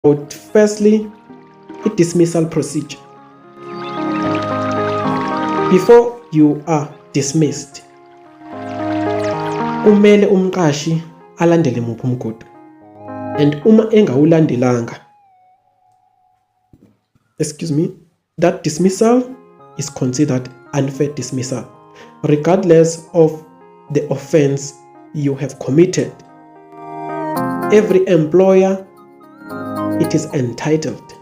about firstly dismissal procedure. Before you are dismissed, kumele umqashi alandele muphi umgodo, and uma engawulandelanga, that dismissal is considered unfair dismissal, regardless of the offense you have committed. Every employer, it is entitled,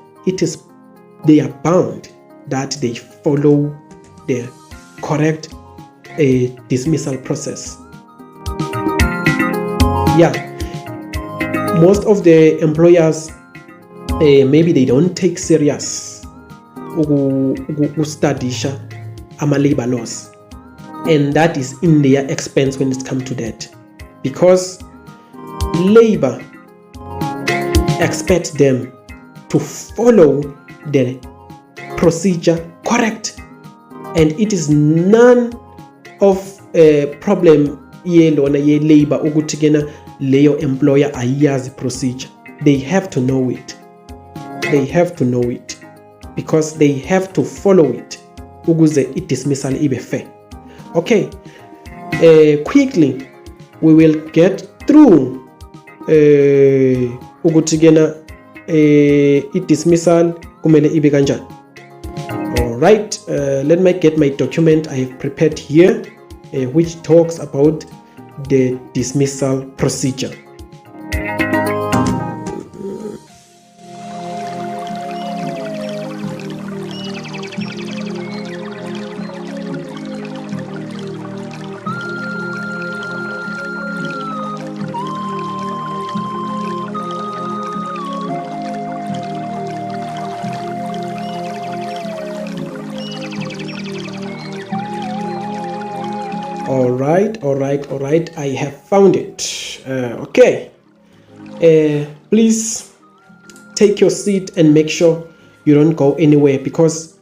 they are bound that they follow the correct dismissal process. Yeah, most of the employers maybe they don't take serious ukustudisha ama-labor laws, and that is in their expense when it comes to that, because labor expects them to follow the procedure correct, and it is none of a problem yelona ye labor ukuthi kena leyo employer ayazi procedure. They have to know it, because they have to follow it ukuze i-dismissal ibe fair. Okay, quickly we will get through ukuthi kena i-dismissal kumele ibe kanjani. Alright, let me get my document I have prepared here, which talks about the dismissal procedure. All right, I have found it. Okay, please take your seat and make sure you don't go anywhere, because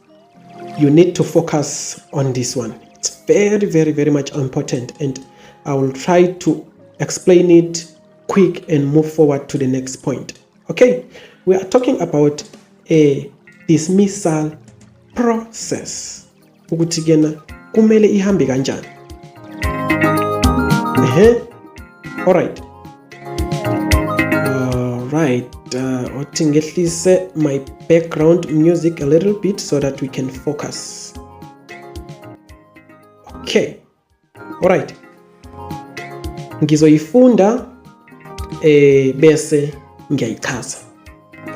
you need to focus on this one. It's very much important, and I will try to explain it quick and move forward to the next point. Okay, we are talking about a dismissal process. Ukuthi kena kumele ihambe kanjani. All right. Otingehlise my background music a little bit so that we can focus. Okay. All right. Ngizoyifunda bese ngiyayichaza.